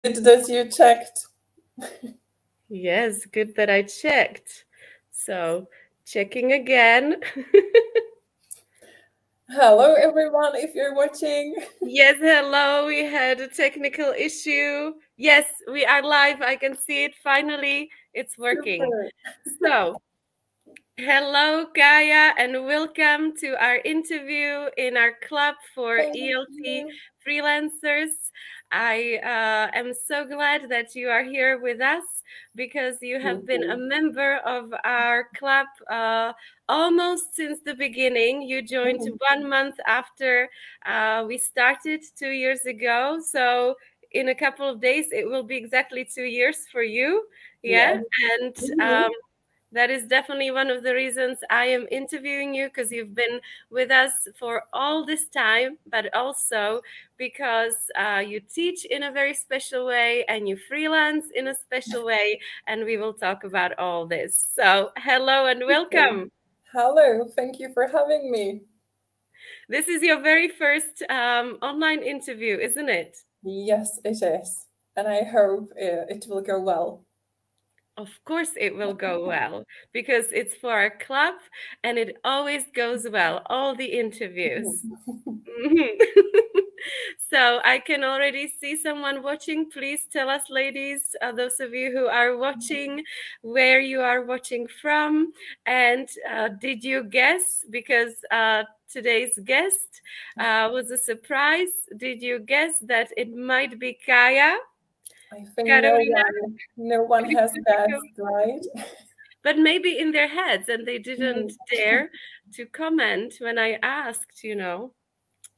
Good that you checked. Yes, good that I checked. So, checking again. Hello, everyone, if you're watching. Yes, hello. We had a technical issue. Yes, we are live. I can see it finally. It's working. Super. So, hello, Gaia, and welcome to our interview in our club for Thank ELT you. freelancers. I am so glad that you are here with us because you have been a member of our club almost since the beginning. You joined 1 month after we started 2 years ago. So, in a couple of days, it will be exactly 2 years for you. Yeah. Yes. And that is definitely one of the reasons I am interviewing you, because you've been with us for all this time, but also because you teach in a very special way and you freelance in a special way. And we will talk about all this. So, hello and welcome. Hello, thank you for having me. This is your very first online interview, isn't it? Yes, it is. And I hope it will go well. Of course, it will go well because it's for our club and it always goes well, all the interviews. So I can already see someone watching. Please tell us, ladies, those of you who are watching, where you are watching from. And did you guess? Because today's guest was a surprise. Did you guess that it might be Kaya? I think Karolína? no one has guessed, right? But maybe in their heads, and they didn't dare to comment when I asked,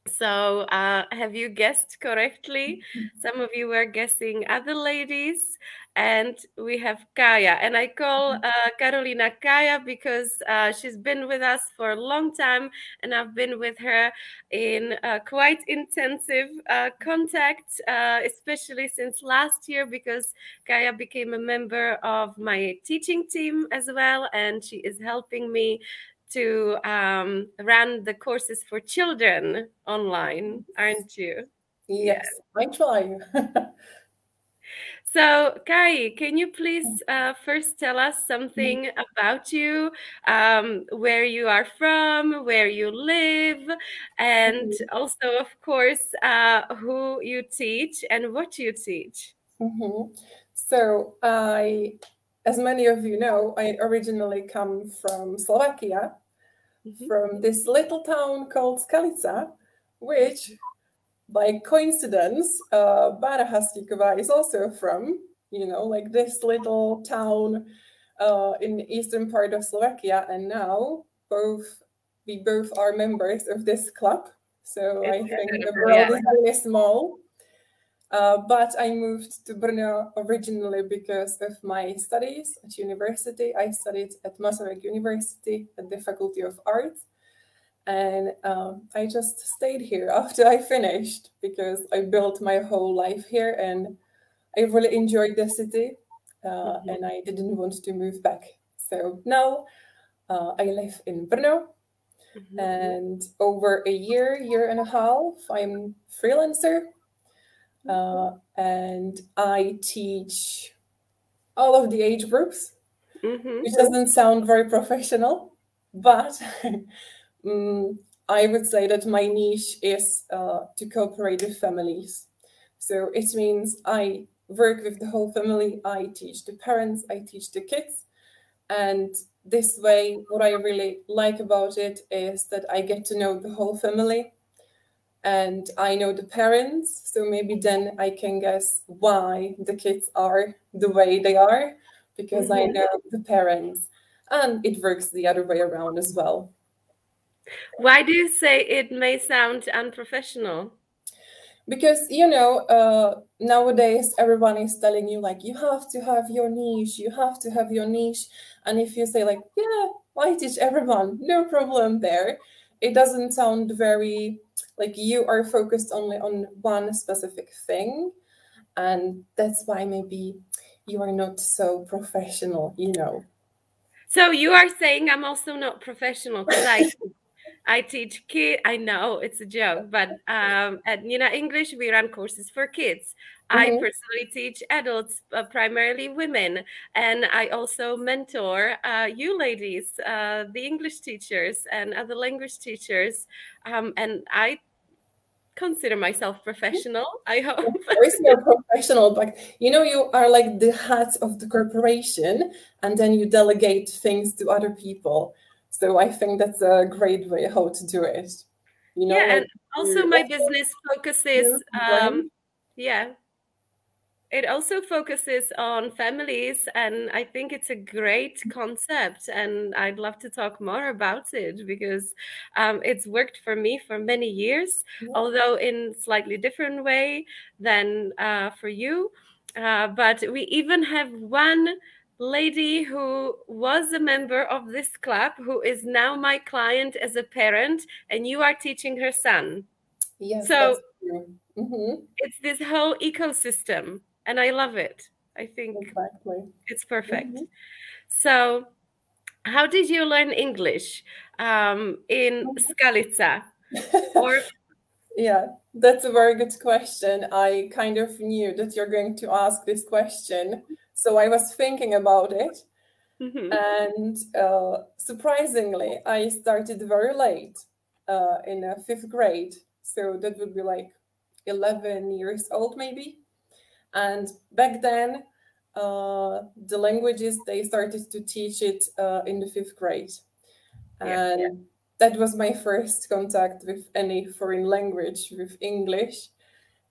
So, have you guessed correctly? Some of you were guessing other ladies, and we have Kaya. And I call Karolína Kaya because she's been with us for a long time, and I've been with her in quite intensive contact, especially since last year, because Kaya became a member of my teaching team as well, and she is helping me to run the courses for children online, aren't you? Yes, I try. So, Kai, can you please first tell us something about you, where you are from, where you live, and also, of course, who you teach and what you teach? So, as many of you know, I originally come from Slovakia, from this little town called Skalica, which, by coincidence, Bára Hastíková is also from, like this little town in the eastern part of Slovakia. And now we both are members of this club. So I think the world is really small. But I moved to Brno originally because of my studies at university. I studied at Masaryk University at the Faculty of Arts. And I just stayed here after I finished because I built my whole life here and I really enjoyed the city and I didn't want to move back. So now I live in Brno and over a year and a half, I'm freelancer and I teach all of the age groups, which doesn't sound very professional, but I would say that my niche is to cooperate with families. So it means I work with the whole family. I teach the parents, I teach the kids. And this way, what I really like about it is that I get to know the whole family and I know the parents. So maybe then I can guess why the kids are the way they are because I know the parents. And it works the other way around as well. Why do you say it may sound unprofessional? Because, nowadays everyone is telling you, like, you have to have your niche, you have to have your niche. And if you say, like, yeah, I teach everyone, no problem there, it doesn't sound very, like, you are focused only on one specific thing. And that's why maybe you are not so professional, So you are saying I'm also not professional because I teach kids. I know it's a joke, but at English, we run courses for kids. I personally teach adults, primarily women, and I also mentor you ladies, the English teachers and other language teachers, and I consider myself professional, I hope. Of course you're professional, but you are like the head of the corporation, and then you delegate things to other people. So I think that's a great way how to do it. Yeah, like and also my business focuses, yeah, it also focuses on families, and I think it's a great concept, and I'd love to talk more about it because it's worked for me for many years, although in slightly different way than for you. But we even have one lady who was a member of this club who is now my client as a parent, and you are teaching her son. Yes, so that's true. It's this whole ecosystem, and I love it. I think it's perfect. So, how did you learn English in Skalica? Or yeah, that's a very good question. I kind of knew that you're going to ask this question, so I was thinking about it. And surprisingly, I started very late, in 5th grade. So that would be like 11 years old, maybe. And back then, the languages, they started to teach it in the 5th grade. And that was my first contact with any foreign language, with English.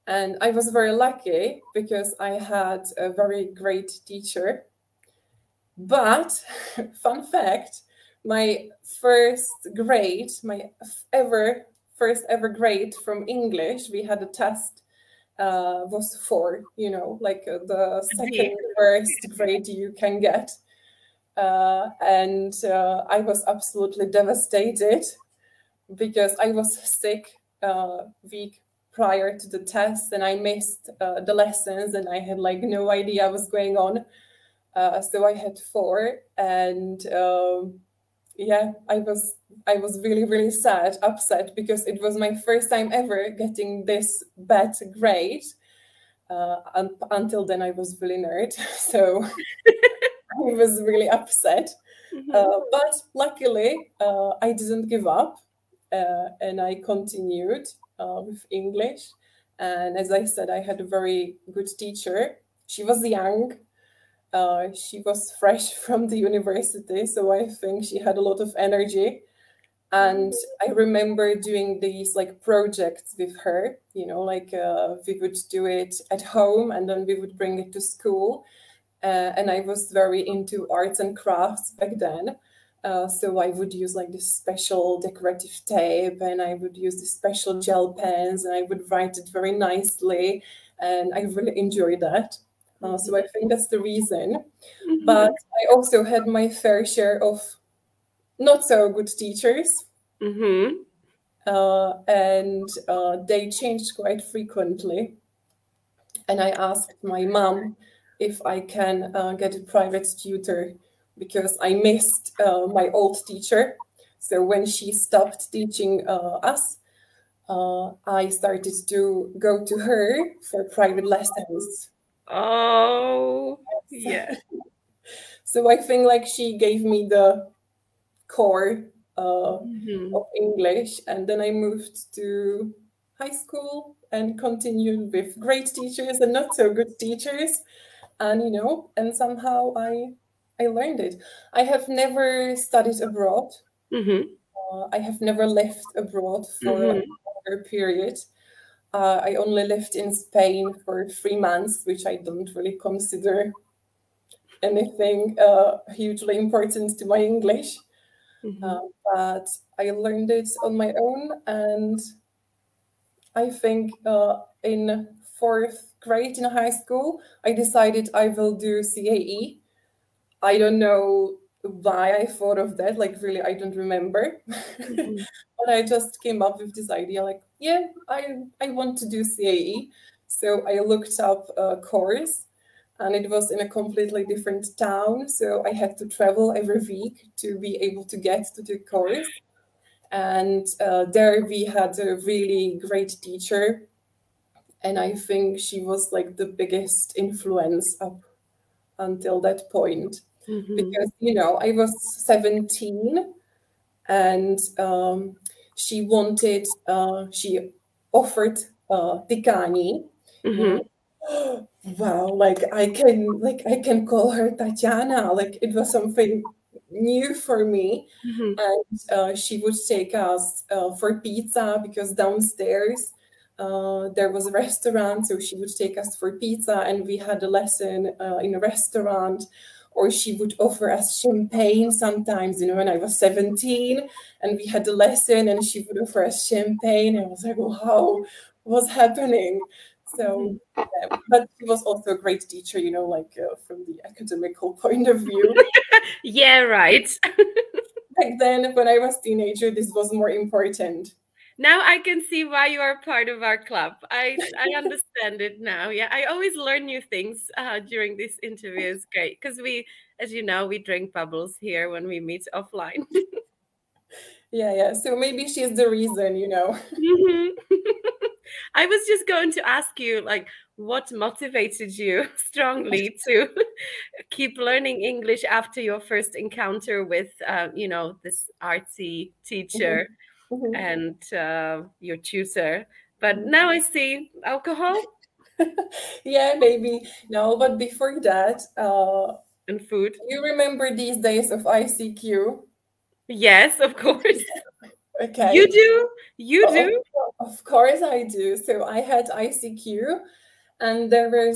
And I was very lucky because I had a very great teacher. But fun fact, my first grade, my first ever grade from English, we had a test, was 4, like the second worst grade you can get. And I was absolutely devastated because I was sick week prior to the test, and I missed the lessons, and I had like no idea what's going on. So I had 4, and I was really, really sad, upset, because it was my first time ever getting this bad grade. Until then, I was really nerd, so I was really upset. But luckily, I didn't give up, and I continued with English. And as I said, I had a very good teacher. She was young. She was fresh from the university, so I think she had a lot of energy. And I remember doing these like projects with her, like we would do it at home and then we would bring it to school. And I was very into arts and crafts back then. So I would use like this special decorative tape, and I would use the special gel pens, and I would write it very nicely. And I really enjoyed that. So I think that's the reason. But I also had my fair share of not so good teachers. And they changed quite frequently. And I asked my mom if I can get a private tutor, because I missed my old teacher. So when she stopped teaching us, I started to go to her for private lessons. Oh, yeah. So I think like she gave me the core of English, and then I moved to high school and continued with great teachers and not so good teachers, and and somehow I learned it. I have never studied abroad. I have never lived abroad for a longer period. I only lived in Spain for 3 months, which I don't really consider anything hugely important to my English. But I learned it on my own, and I think in 4th grade in high school, I decided I will do CAE. I don't know why I thought of that, like really, I don't remember. But I just came up with this idea, like, yeah, I want to do CAE. So I looked up a course, and it was in a completely different town. So I had to travel every week to be able to get to the course. And there we had a really great teacher. And I think she was like the biggest influence up until that point. Because, you know, I was 17 and she offered Tikani. Wow, like I can call her Tatiana. Like it was something new for me. And she would take us for pizza because downstairs there was a restaurant, so she would take us for pizza, and we had a lesson in a restaurant. Or she would offer us champagne sometimes, you know, when I was 17 and we had a lesson and she would offer us champagne. And I was like, wow, what's happening? So, yeah, but she was also a great teacher, you know, like from the academical point of view. Yeah, right. Back then, when I was a teenager, this was more important. Now I can see why you are part of our club. I understand it now. Yeah, I always learn new things during this interview. It's great because we, as you know, we drink bubbles here when we meet offline. Yeah. So maybe she's the reason, you know. I was just going to ask you, like, what motivated you strongly to keep learning English after your first encounter with, you know, this artsy teacher and your tutor. But now I see alcohol. Yeah, maybe. No, but before that, And food. you remember these days of ICQ? Yes, of course. Okay. You do? You do? Of course I do. So I had ICQ, and there were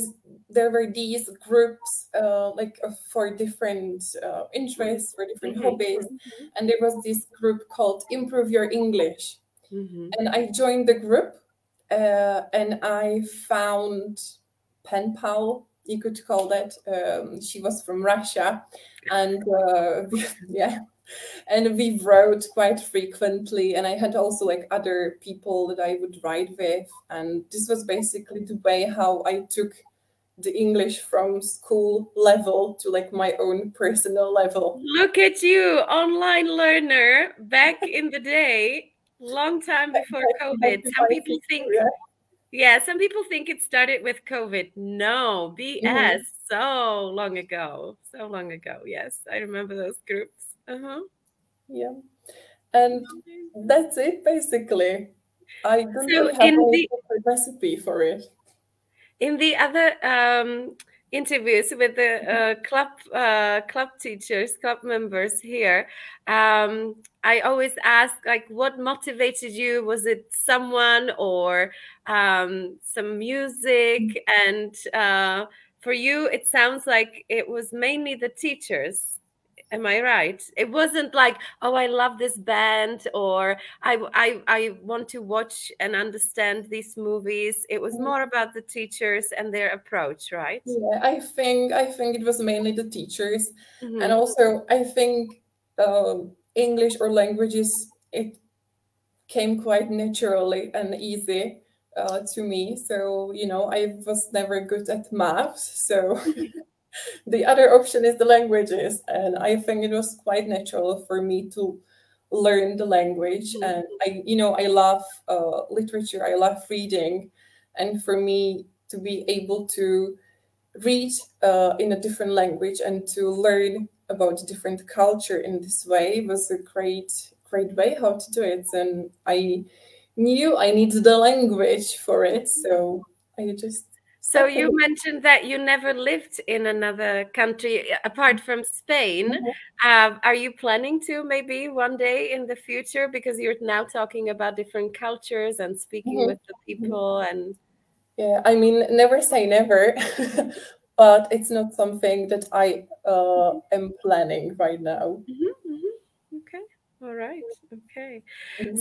these groups like for different interests, for different hobbies, and there was this group called Improve Your English, and I joined the group, and I found pen pal, you could call that. She was from Russia, and yeah. And we wrote quite frequently, and I had also like other people that I would write with, and this was basically the way how I took the English from school level to like my own personal level. Look at you, online learner back in the day, long time before COVID. Some people think, yeah, some people think it started with COVID. No, BS, so long ago. So long ago. Yes, I remember those groups. Yeah. And that's it basically. I don't So really have any recipe for it. In the other interviews with the club teachers, club members here, I always ask, like, what motivated you? Was it someone or some music? And for you, it sounds like it was mainly the teachers. Am I right? It wasn't like, oh, I love this band, or I want to watch and understand these movies. It was more about the teachers and their approach, right? Yeah, I think it was mainly the teachers, and also I think English or languages, it came quite naturally and easy to me. So you know, I was never good at maths, so. The other option is the languages, and I think it was quite natural for me to learn the language. And I love literature, I love reading, and for me to be able to read in a different language and to learn about different culture in this way was a great way how to do it. And I knew I needed the language for it, so I just. So you mentioned that you never lived in another country apart from Spain. Are you planning to maybe one day in the future? Because you're now talking about different cultures and speaking with the people and. Yeah, I mean, never say never, but it's not something that I am planning right now. Okay. All right. Okay.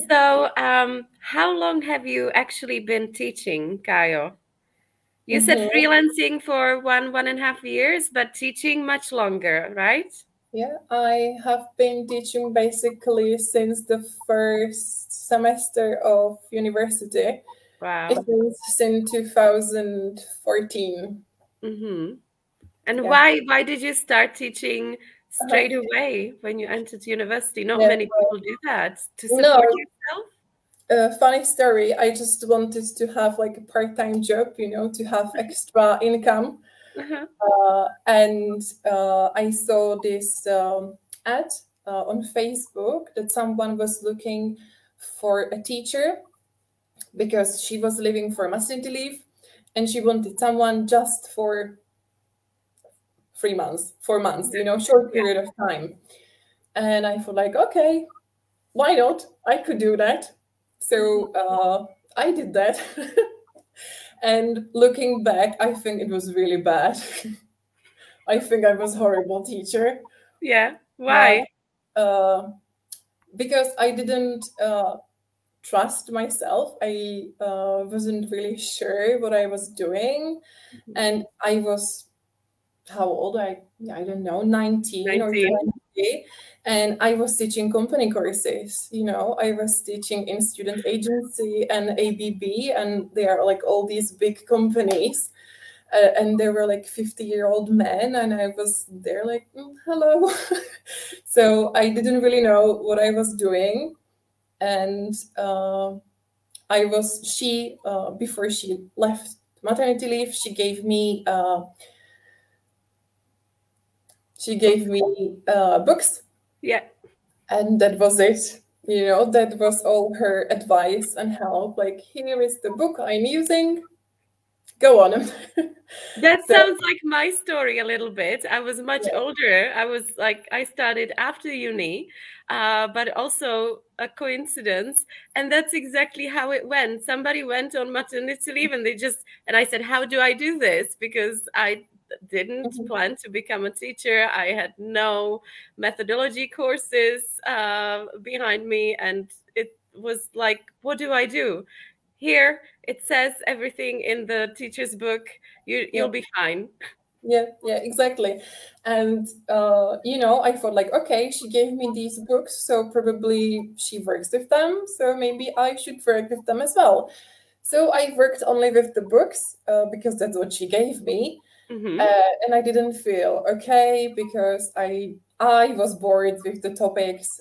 So how long have you actually been teaching, Kayo? You said freelancing for 1.5 years, but teaching much longer, right? Yeah, I have been teaching basically since the first semester of university. Wow. It was in 2014. And why did you start teaching straight away when you entered university? Not Yeah, many people do that to no. support yourself. Funny story. I just wanted to have like a part-time job, you know, to have extra income. And I saw this ad on Facebook that someone was looking for a teacher because she was leaving for maternity leave, and she wanted someone just for 3 months, 4 months, you know, short period of time. And I thought like, okay, why not? I could do that. So I did that. And looking back, I think it was really bad. I think I was a horrible teacher. Yeah. Why? Because I didn't trust myself. I wasn't really sure what I was doing. And I was, how old? I don't know, 19 or 20. And I was teaching company courses, you know, I was teaching in student agency and ABB, and they are like all these big companies. And they were like 50-year-old men, and I was there like, hello. So I didn't really know what I was doing. And before she left maternity leave, she gave me books. Yeah. And that was it. You know, that was all her advice and help. Like, here is the book I'm using. Go on. That sounds like my story a little bit. I was much older. I started after uni, but also a coincidence. And that's exactly how it went. Somebody went on maternity leave and I said, how do I do this? Because I didn't plan to become a teacher. I had no methodology courses behind me. And it was like, what do I do? Here, it says everything in the teacher's book. You'll be fine. Yeah, exactly. And, you know, I thought like, okay, she gave me these books, so probably she works with them. So maybe I should work with them as well. So I worked only with the books because that's what she gave me. And I didn't feel okay because I was bored with the topics,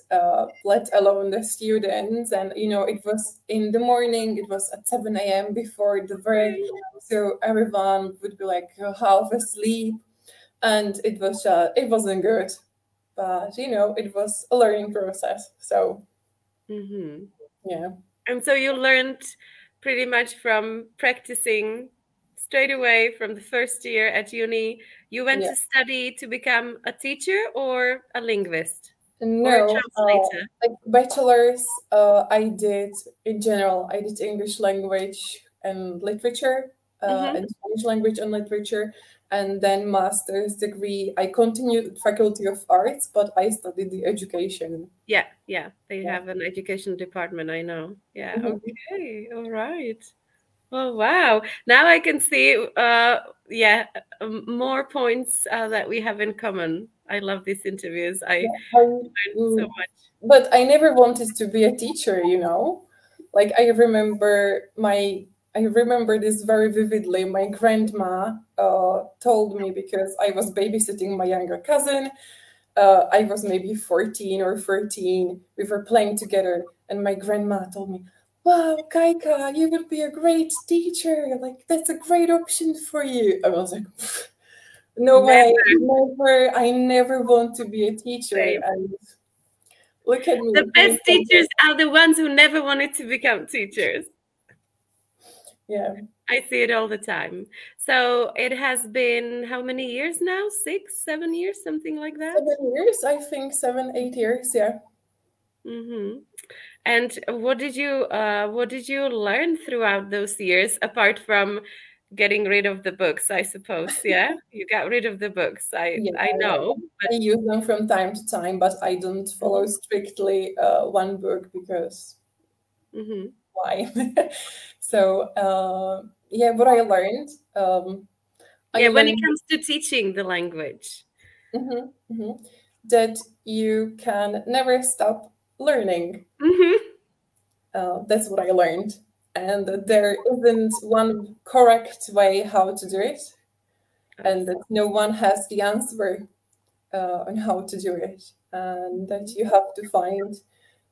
let alone the students. And, you know, it was in the morning, it was at 7 a.m. before the work. So everyone would be like half asleep. And it wasn't good. But, you know, it was a learning process. So, yeah. And so you learned pretty much from practicing straight away from the first year at uni. You went to study to become a teacher or a linguist? No, or a translator? Like bachelor's, I did in general. I did English language and literature, and Spanish language and literature, and then master's degree. I continued Faculty of Arts, but I studied the education. Yeah, they have an education department. I know. Yeah. Okay. All right. Oh, wow. Now I can see, more points that we have in common. I love these interviews. I learned so much. But I never wanted to be a teacher, you know? Like, I remember this very vividly. My grandma told me, because I was babysitting my younger cousin. I was maybe 14 or 13. We were playing together, and my grandma told me, wow, Kaika, you would be a great teacher. Like, that's a great option for you. I was like, no way, never. I never want to be a teacher. And look at me. The best teachers are the ones who never wanted to become teachers. Yeah. I see it all the time. So it has been how many years now? 6, 7 years, something like that? 7 years, I think. 7, 8 years, yeah. And what did you learn throughout those years, apart from getting rid of the books, I suppose? Yeah, you got rid of the books. I know. I use them from time to time, but I don't follow strictly one book because why? So what I learned. When it comes to teaching the language, that you can never stop learning. That's what I learned, and that there isn't one correct way how to do it, and that no one has the answer. on how to do it, and that you have to find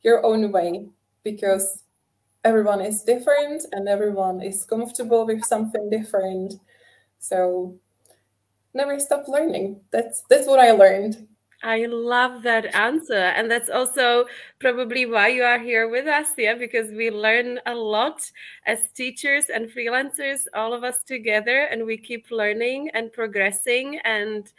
your own way, because everyone is different and everyone is comfortable with something different. So never stop learning. That's what I learned. I love that answer. And that's also probably why you are here with us, yeah, because we learn a lot as teachers and freelancers, all of us together, and we keep learning and progressing. And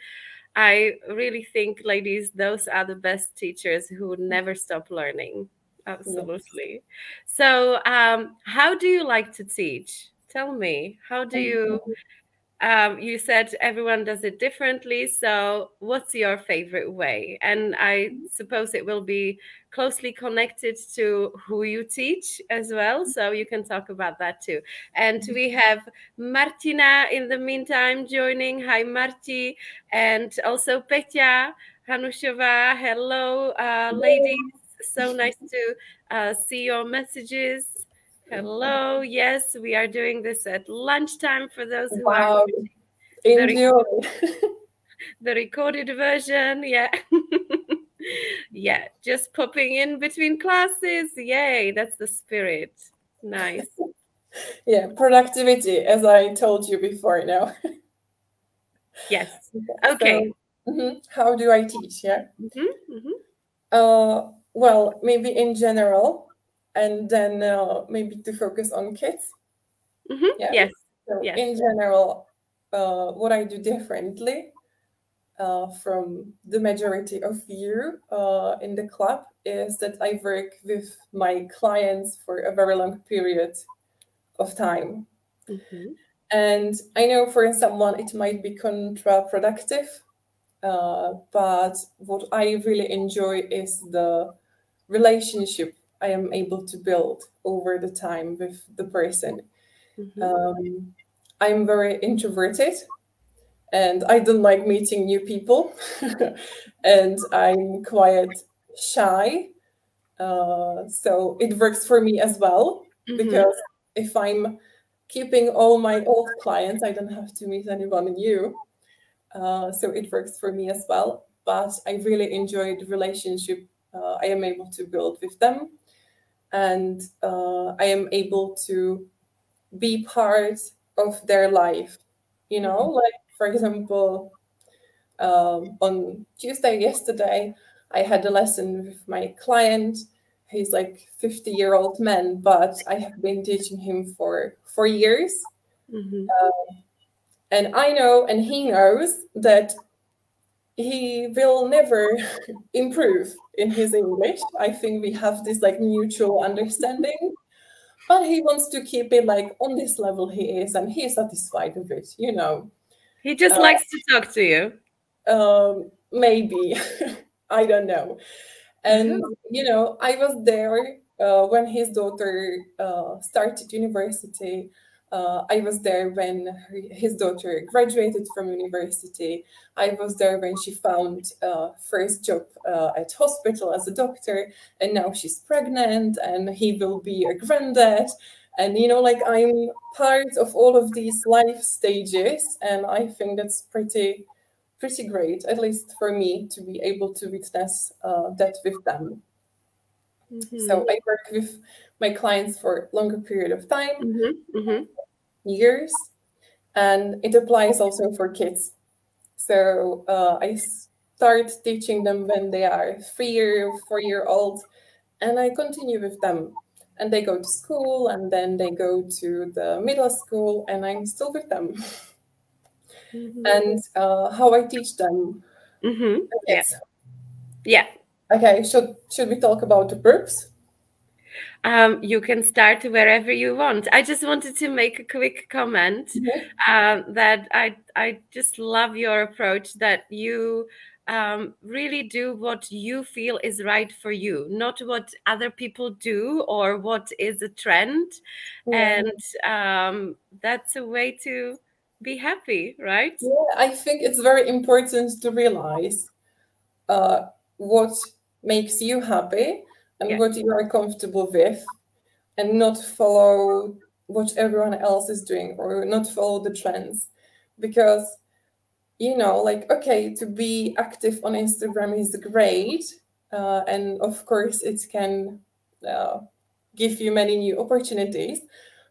I really think, ladies, those are the best teachers who never stop learning. Absolutely. Yes. So, how do you like to teach? Tell me, how do you? You said everyone does it differently. So, what's your favorite way? And I suppose it will be closely connected to who you teach as well. So, you can talk about that too. And we have Martina in the meantime joining. Hi, Marti. And also Petya Hanushova. Hello, ladies. So nice to see your messages. Hello. Yes, we are doing this at lunchtime for those who are enjoy the recorded version. Yeah. Yeah, just popping in between classes. Yay, that's the spirit. Nice. Yeah, productivity, as I told you before now. Yes. Okay. So, how do I teach? Yeah. Well, maybe in general, and then maybe to focus on kids. Yeah. Yes. So yes. In general, what I do differently from the majority of you in the club is that I work with my clients for a very long period of time. And I know for someone it might be counterproductive, but what I really enjoy is the relationship I am able to build over the time with the person. I'm very introverted and I don't like meeting new people and I'm quite shy. So it works for me as well, because if I'm keeping all my old clients, I don't have to meet anyone new. So it works for me as well. But I really enjoy the relationship I am able to build with them. And I am able to be part of their life. Like, for example, on Tuesday yesterday, I had a lesson with my client. He's like 50-year-old man, but I have been teaching him for 4 years. And I know, and he knows, that he will never improve in his English. I think we have this like mutual understanding, but he wants to keep it like on this level he is, and he's satisfied with it, He just likes to talk to you. Maybe. I don't know. And, I was there when his daughter started university. I was there when his daughter graduated from university. I was there when she found first job at hospital as a doctor, and now she's pregnant, and he will be a granddad. And, like, I'm part of all of these life stages, and I think that's pretty great, at least for me, to be able to witness that with them. So I work with my clients for a longer period of time, years, and it applies also for kids. So I start teaching them when they are 4-year-old, and I continue with them. And they go to school, and then they go to the middle school, and I'm still with them. And how I teach them. Yes. Yeah. Okay, should we talk about the groups? You can start wherever you want. I just wanted to make a quick comment that I just love your approach, that you really do what you feel is right for you, not what other people do or what is a trend. And that's a way to be happy, right? Yeah, I think it's very important to realize what makes you happy and what you are comfortable with, and not follow what everyone else is doing or not follow the trends. Because, you know, like, okay, to be active on Instagram is great. And of course, it can give you many new opportunities.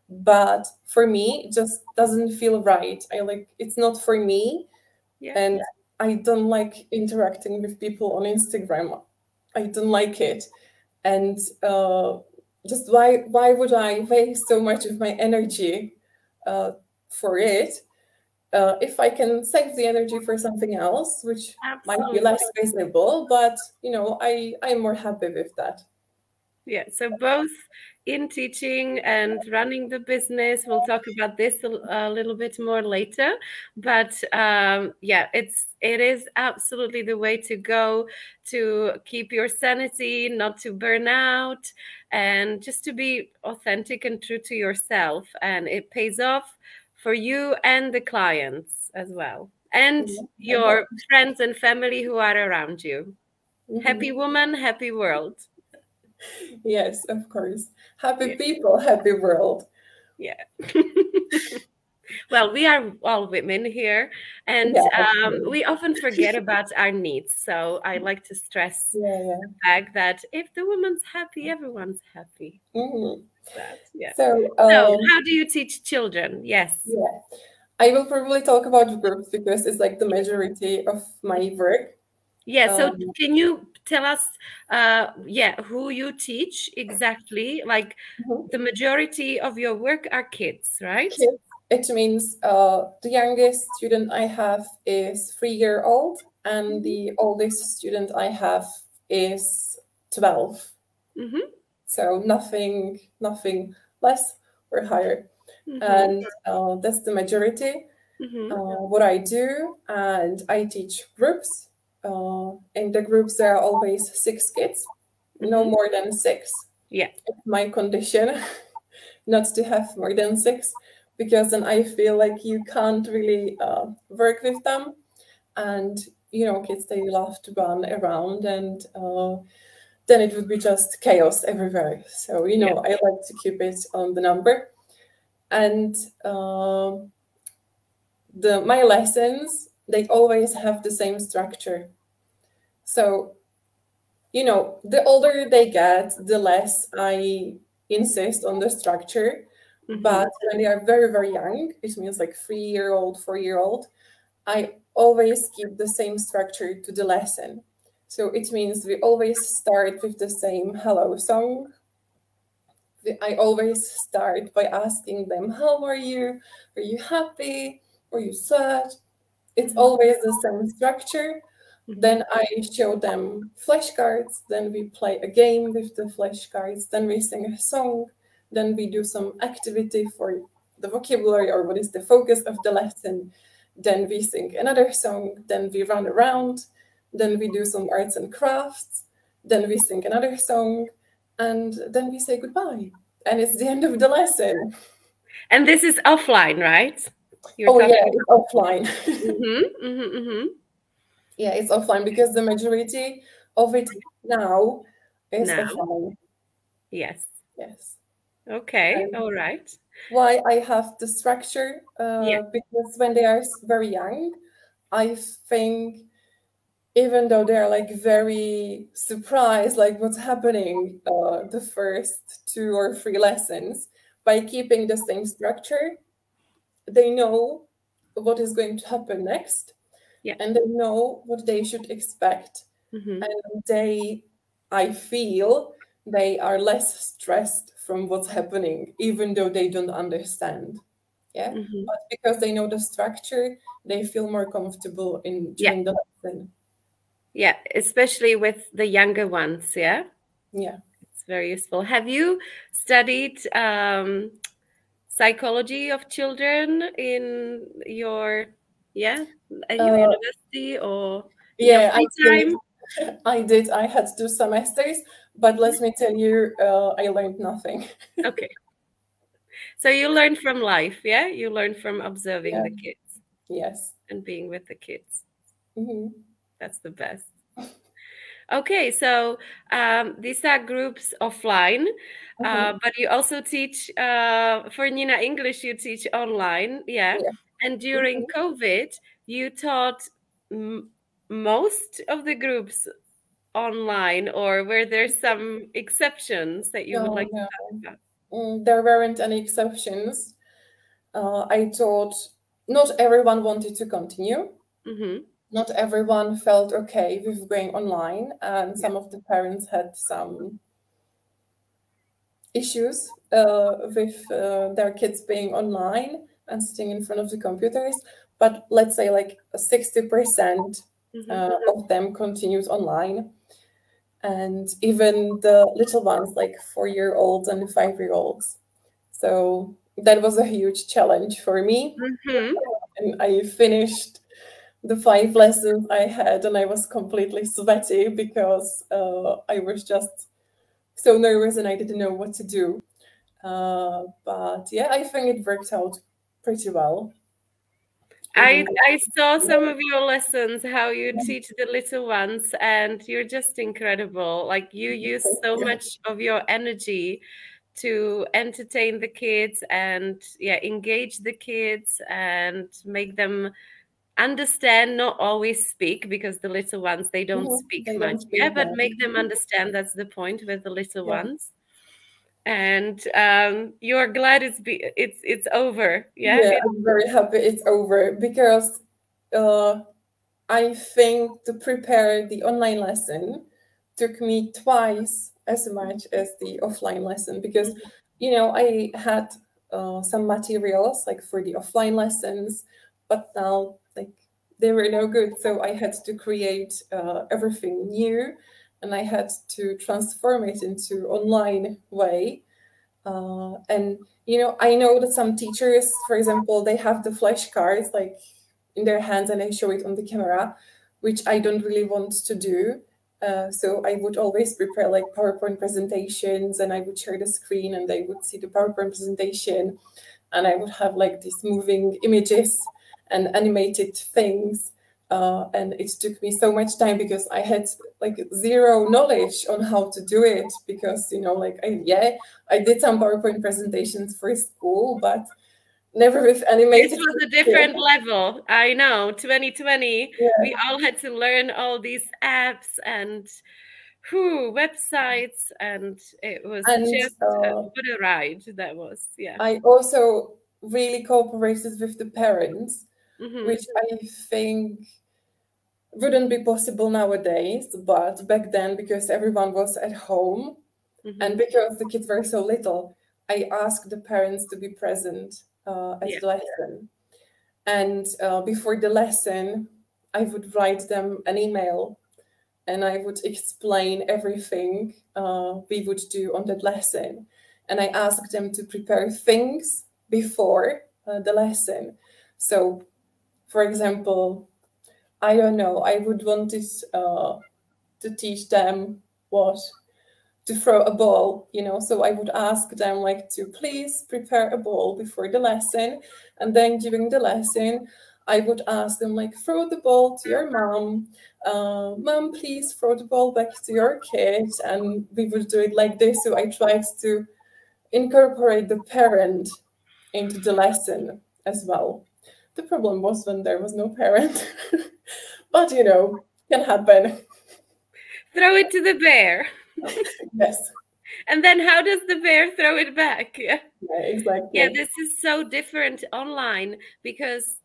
But for me, it just doesn't feel right. It's not for me. Yeah. And I don't like interacting with people on Instagram. I don't like it. And just why would I waste so much of my energy for it if I can save the energy for something else, which might be less visible, but you know, I'm more happy with that. Yeah, so both in teaching and running the business, we'll talk about this a little bit more later, but yeah, it is absolutely the way to go to keep your sanity, not to burn out, and just to be authentic and true to yourself. And it pays off for you and the clients as well, and your friends and family who are around you. Happy woman, happy world. Yes, of course. Happy people, happy world. Yeah. Well, we are all women here, and we often forget about our needs. So I like to stress the fact that if the woman's happy, everyone's happy. So how do you teach children? Yes. Yeah. I will probably talk about groups because it's like the majority of my work. Yeah, so can you tell us, who you teach exactly? Like the majority of your work are kids, right? Kids. It means the youngest student I have is 3-year-old, and the oldest student I have is 12. So nothing less or higher. And that's the majority. What I do, and I teach groups. In the groups, there are always 6 kids, no more than 6. Yeah, it's my condition not to have more than 6, because then I feel like you can't really work with them. And you know, kids, they love to run around, and then it would be just chaos everywhere. So you know, I like to keep it on the number. And my lessons, they always have the same structure. So, you know, the older they get, the less I insist on the structure. But when they are very, very young, it means like 3-year-old, 4-year-old, I always keep the same structure to the lesson. So it means we always start with the same hello song. I always start by asking them, how are you? Are you happy? Are you sad? It's always the same structure. Then I show them flashcards. Then we play a game with the flashcards. Then we sing a song. Then we do some activity for the vocabulary, or what is the focus of the lesson. Then we sing another song. Then we run around. Then we do some arts and crafts. Then we sing another song. And then we say goodbye. And it's the end of the lesson. And this is offline, right? It's offline. Yeah, it's offline because the majority of it now is offline. Yes. Yes. Okay. All right. Why I have the structure? Because when they are very young, I think, even though they're like very surprised, like what's happening the first 2 or 3 lessons, by keeping the same structure, they know what is going to happen next. And they know what they should expect. And I feel they are less stressed from what's happening, even though they don't understand. Yeah. But because they know the structure, they feel more comfortable in doing the lesson. Yeah, especially with the younger ones. Yeah. Yeah. It's very useful. Have you studied psychology of children in your university or your free time? I did. I had 2 semesters, but let me tell you, I learned nothing. Okay. So you learn from life, yeah? You learn from observing the kids. Yes. And being with the kids. That's the best. Okay, so these are groups offline, but you also teach, for Nina English, you teach online, yeah? And during COVID, you taught most of the groups online, or were there some exceptions that you would like to talk about? There weren't any exceptions. I thought not everyone wanted to continue. Not everyone felt okay with going online, and some of the parents had some issues with their kids being online and sitting in front of the computers. But let's say like 60% of them continues online. And even the little ones, like 4-year-olds and 5-year-olds. So that was a huge challenge for me. And I finished the 5 lessons I had, and I was completely sweaty because I was just so nervous and I didn't know what to do. But yeah, I think it worked out pretty well. I saw some of your lessons, how you teach the little ones, and you're just incredible. Like, you use so much of your energy to entertain the kids and engage the kids and make them understand, not always speak, because the little ones, they don't speak much. But make them understand. That's the point with the little ones. And you're glad it's over. Yeah, I'm very happy it's over, because I think to prepare the online lesson took me twice as much as the offline lesson, because I had some materials like for the offline lessons, but now like they were no good, so I had to create everything new, and I had to transform it into online way. And I know that some teachers, for example, they have the flashcards like in their hands and they show it on the camera, which I don't really want to do. So I would always prepare like PowerPoint presentations, and I would share the screen and they would see the PowerPoint presentation, and I would have like these moving images and animated things. And it took me so much time because I had like zero knowledge on how to do it, because I did some PowerPoint presentations for school, but never with animated. This was a different level. I know, 2020, we all had to learn all these apps and websites, and it was just what a ride that was. I also really cooperated with the parents, which I think wouldn't be possible nowadays, but back then, because everyone was at home and because the kids were so little, I asked the parents to be present at the lesson. And before the lesson, I would write them an email and I would explain everything we would do on that lesson. And I asked them to prepare things before the lesson. So, for example, I don't know, I would want it to teach them to throw a ball, so I would ask them like to please prepare a ball before the lesson. And then during the lesson, I would ask them like, throw the ball to your mom. Mom, please throw the ball back to your kid. And we would do it like this. So I tried to incorporate the parent into the lesson as well. The problem was when there was no parent, but can happen. Throw it to the bear. Yes. And then how does the bear throw it back? Yeah, exactly. Yeah, this is so different online, because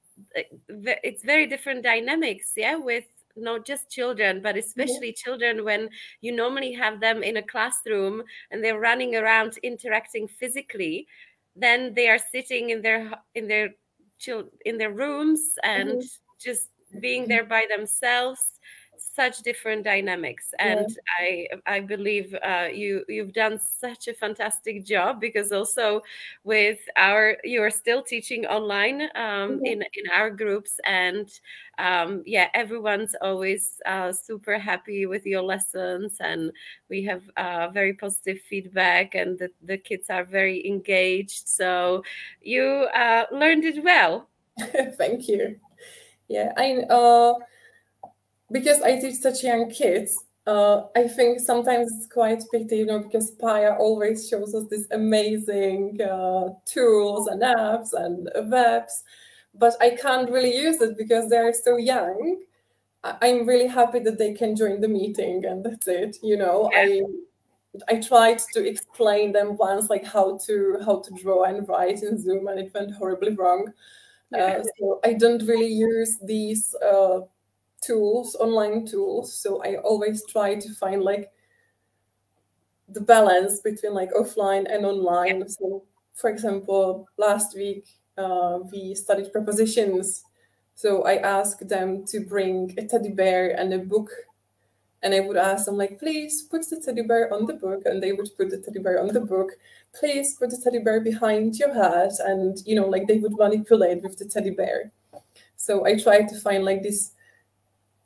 it's very different dynamics, with not just children, but especially children, when you normally have them in a classroom and they're running around interacting physically, then they are sitting in their rooms and just being there by themselves. Such different dynamics, and I believe you've done such a fantastic job, because also with you're still teaching online in our groups, and everyone's always super happy with your lessons, and we have very positive feedback, and the kids are very engaged. So you learned it well. Thank you. Yeah, because I teach such young kids, I think sometimes it's quite pity, because Paya always shows us these amazing tools and apps and webs, but I can't really use it because they're so young. I'm really happy that they can join the meeting, and that's it. You know, I tried to explain them once, like how to draw and write in Zoom, and it went horribly wrong. So I don't really use these tools, online tools. So I always try to find like the balance between like offline and online. Yeah. So, for example, last week we studied prepositions. So I asked them to bring a teddy bear and a book. And I would ask them, like, please put the teddy bear on the book. And they would put the teddy bear on the book. Please put the teddy bear behind your hat. And, you know, like they would manipulate with the teddy bear. So I tried to find like these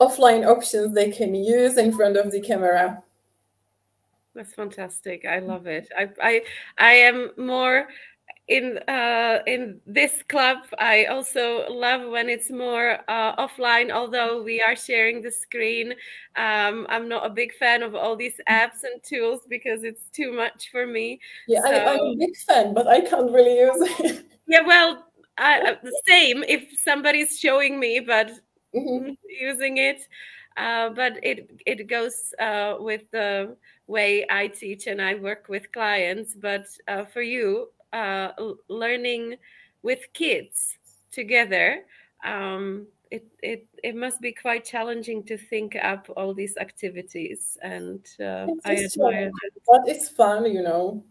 offline options they can use in front of the camera. That's fantastic. I love it. I am more in this club. I also love when it's more offline, although we are sharing the screen. I'm not a big fan of all these apps and tools because it's too much for me. Yeah, so, I'm a big fan, but I can't really use it. Yeah, well, the same if somebody's showing me, but using it. But it goes with the way I teach and I work with clients. But for you, learning with kids together, it must be quite challenging to think up all these activities, and I admire that. But it's fun, you know.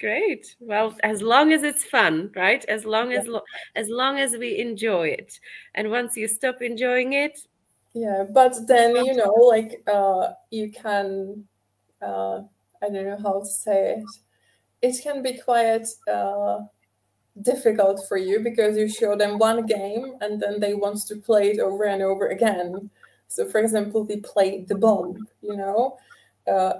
Great. Well, as long as it's fun, right? As long as we enjoy it, and once you stop enjoying it, yeah. But then you know, like you can, I don't know how to say it. It can be quite difficult for you because you show them one game and then they want to play it over and over again. So, for example, we played the bomb, you know,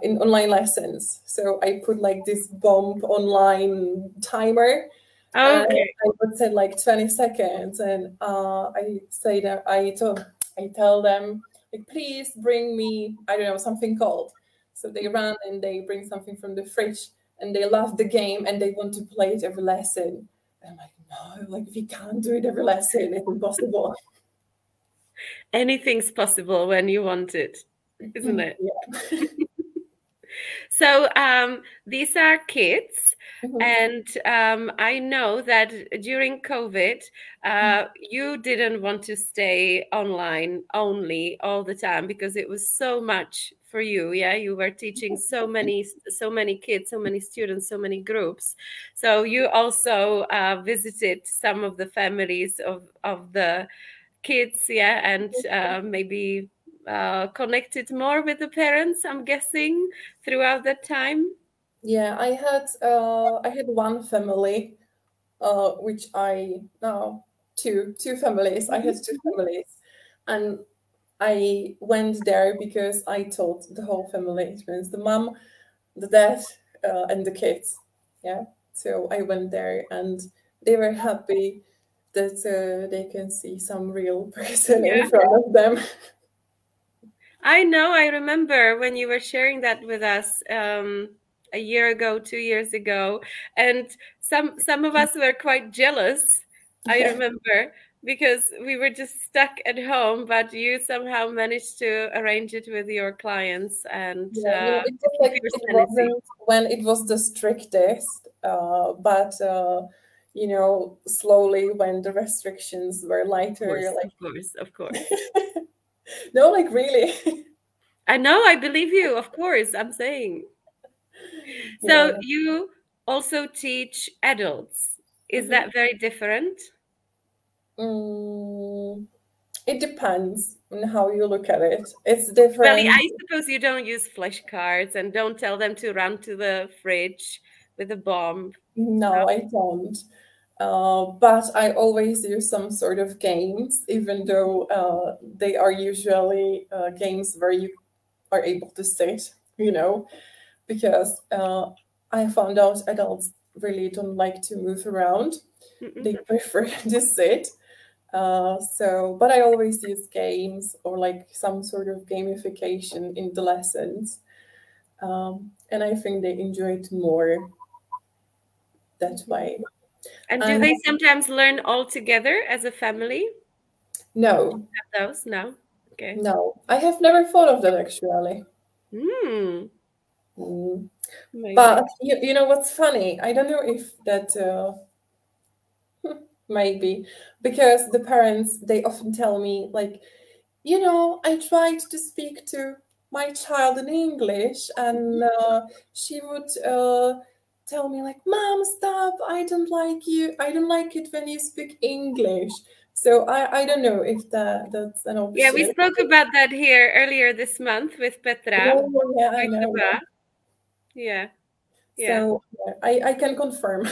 in online lessons. So I put like this bomb online timer. okay. I would say like 20 seconds, and I say that I tell them, like, please bring me, I don't know, something cold. So they run and they bring something from the fridge, and they love the game and they want to play it every lesson. And I'm like, no, like we can't do it every lesson. It's impossible. Anything's possible when you want it, isn't it? Yeah. So these are kids, and I know that during COVID, you didn't want to stay online only all the time because it was so much for you. Yeah, you were teaching so many kids, so many students, so many groups. So you also visited some of the families of the kids, yeah, and maybe connected more with the parents, I'm guessing, throughout that time. Yeah, I had one family, which two families. I had two families, and I went there because I taught the whole family. It means the mom, the dad, and the kids. Yeah, so I went there, and they were happy that they can see some real person in front of them. I know. I remember when you were sharing that with us a year ago, 2 years ago, and some of us were quite jealous. I remember because we were just stuck at home, but you somehow managed to arrange it with your clients, and it was like it wasn't when it was the strictest, but you know, slowly when the restrictions were lighter, of course. No, like really. I know, I believe you, of course, I'm saying. So you also teach adults. Is that very different? It depends on how you look at it. It's different. Well, I suppose you don't use flashcards and don't tell them to run to the fridge with a bomb. No, I don't. But I always use some sort of games, even though they are usually games where you are able to sit, you know, because I found out adults really don't like to move around. They prefer to sit. But I always use games or like some sort of gamification in the lessons. And I think they enjoy it more that way. And do they sometimes learn all together as a family? No. Have those? No. Okay. No, I have never thought of that actually. But you know what's funny? I don't know if that maybe, because the parents, they often tell me like, you know, I tried to speak to my child in English, and she would tell me like, Mom, stop, I don't like you. I don't like it when you speak English. So I don't know if that's an option. Yeah, we spoke about that here earlier this month with Petra. Oh, yeah, I know. Yeah. So I can confirm.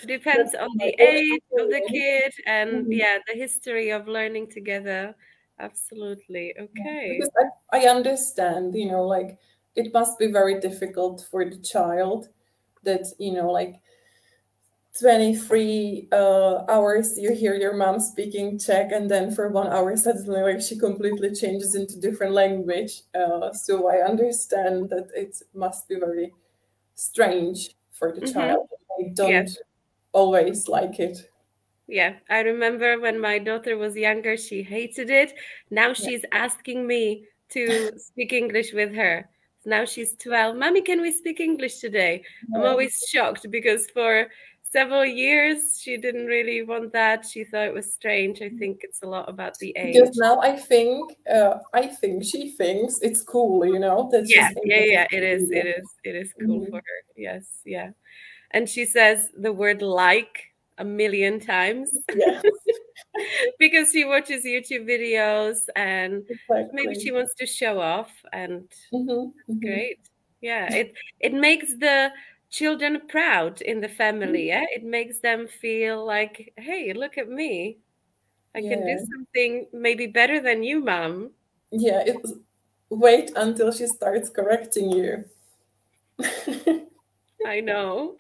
Depends on the age of the kid and the history of learning together. Absolutely. Okay. Because I understand, you know, like it must be very difficult for the child that, you know, like 23 hours you hear your mom speaking Czech, and then for 1 hour suddenly like she completely changes into different language. So I understand that it must be very strange for the child. I don't always like it. Yeah, I remember when my daughter was younger, she hated it. Now she's asking me to speak English with her. Now she's 12. Mommy, can we speak English today? I'm always shocked because for several years she didn't really want that. She thought it was strange. I think it's a lot about the age. Because now I think she thinks it's cool, you know. That It is cool for her. Yes, yeah. And she says the word like a million times. Yeah. Because she watches YouTube videos and maybe she wants to show off, and great. Yeah, it makes the children proud in the family. Yeah, it makes them feel like, hey, look at me. I can do something maybe better than you, Mom. Yeah, wait until she starts correcting you. I know.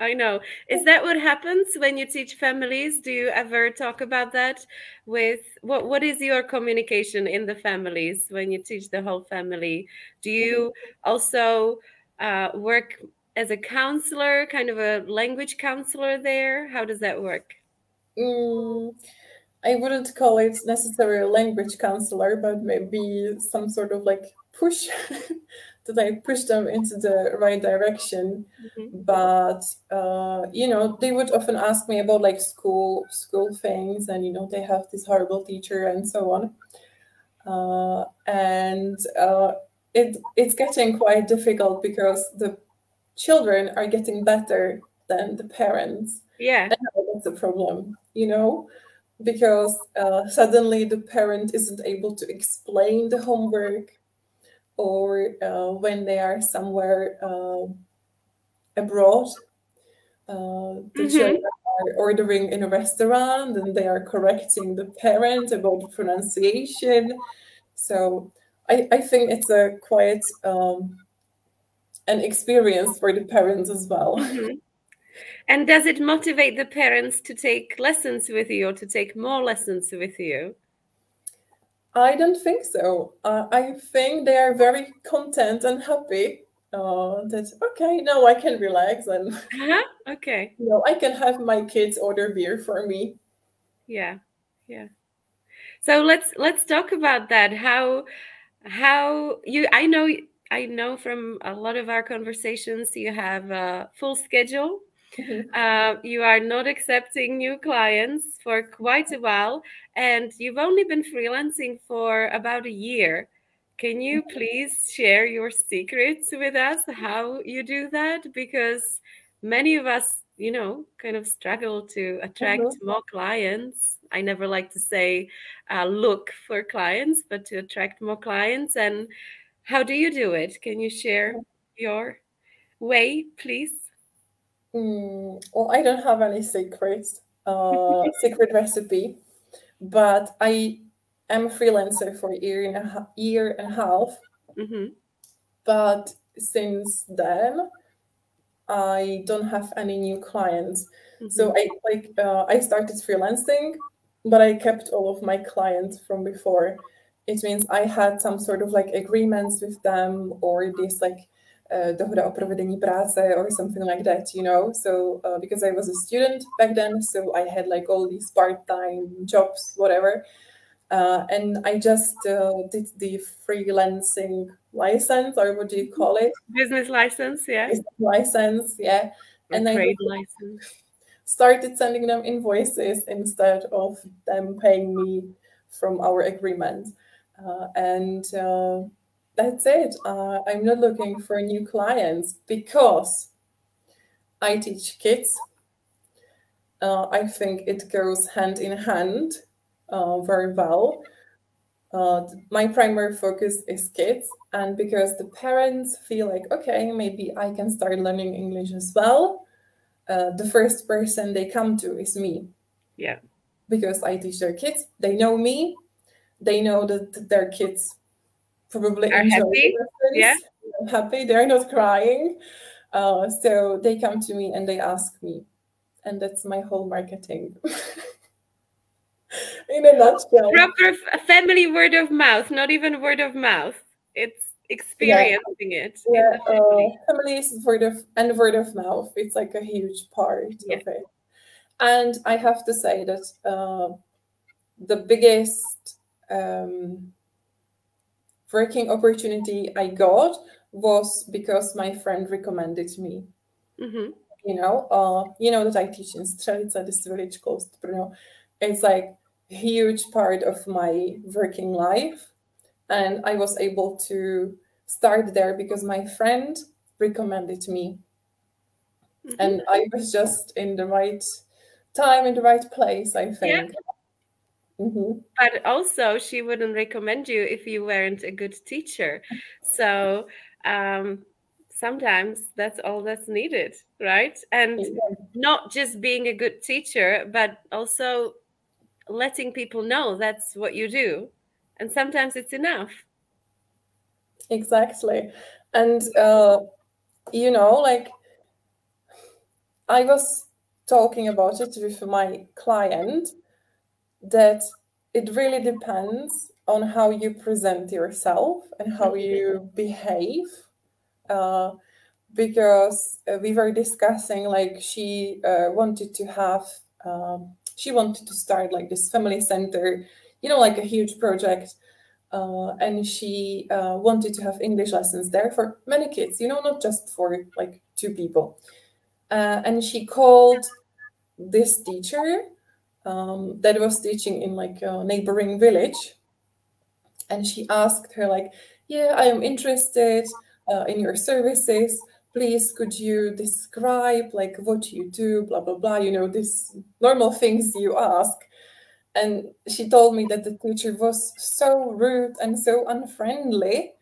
Is that what happens when you teach families? Do you ever talk about that with what is your communication in the families when you teach the whole family? Do you also work as a counselor, kind of a language counselor there? How does that work? I wouldn't call it necessarily a language counselor, but maybe some sort of like push that I push them into the right direction. But you know, they would often ask me about like school things, and you know, they have this horrible teacher and so on. It's getting quite difficult because the children are getting better than the parents. Yeah, and that's a problem, you know, because suddenly the parent isn't able to explain the homework, or when they are somewhere abroad, the children are ordering in a restaurant and they are correcting the parent about the pronunciation. So I think it's a quite an experience for the parents as well. And does it motivate the parents to take lessons with you or to take more lessons with you? I don't think so. I think they are very content and happy that, okay, now I can relax and okay, you know, I can have my kids order beer for me. Yeah. So let's talk about that. How you I know from a lot of our conversations you have a full schedule. You are not accepting new clients for quite a while, and you've only been freelancing for about a year. Can you please share your secrets with us, how you do that? Because many of us, you know, kind of struggle to attract more clients. I never like to say look for clients, but to attract more clients. And how do you do it? Can you share your way, please? Well, I don't have any secrets, secret recipe, but I am a freelancer for a year and a half. But since then, I don't have any new clients. So I started freelancing, but I kept all of my clients from before. It means I had some sort of like agreements with them, or this like dohoda o provedení práce or something like that, you know. So because I was a student back then, so I had like all these part-time jobs, whatever. And I just did the freelancing license, or what do you call it? Business license, yeah. License, yeah. Or and trade I license. started sending them invoices instead of them paying me from our agreement. And that's it. I'm not looking for new clients because I teach kids. I think it goes hand in hand very well. My primary focus is kids, and because the parents feel like, okay, maybe I can start learning English as well, the first person they come to is me. Yeah. Because I teach their kids, they know me, they know that their kids probably Are enjoy happy. the lessons. Yeah. I'm happy, they're not crying. So they come to me and they ask me, and that's my whole marketing. In a nutshell. Proper family word of mouth, not even word of mouth. It's experiencing it in the family. Families word of mouth. It's like a huge part of it. And I have to say that the biggest working opportunity I got was because my friend recommended me. Mm-hmm. You know that I teach in Strelica, this village close to Brno. It's like a huge part of my working life. And I was able to start there because my friend recommended me. Mm-hmm. And I was just in the right time, in the right place, I think. Yeah. Mm-hmm. But also, she wouldn't recommend you if you weren't a good teacher. So sometimes that's all that's needed, right? And not just being a good teacher, but also letting people know that's what you do. And sometimes it's enough. Exactly. And, like I was talking about it with my client, that it really depends on how you present yourself and how you behave. Because we were discussing, like she wanted to start like this family center, like a huge project. And she wanted to have English lessons there for many kids, not just for like 2 people. And she called this teacher that was teaching in like a neighboring village. And she asked her like, yeah, I am interested in your services. Please, could you describe like what you do, blah, blah, blah, these normal things you ask. And she told me that the teacher was so rude and so unfriendly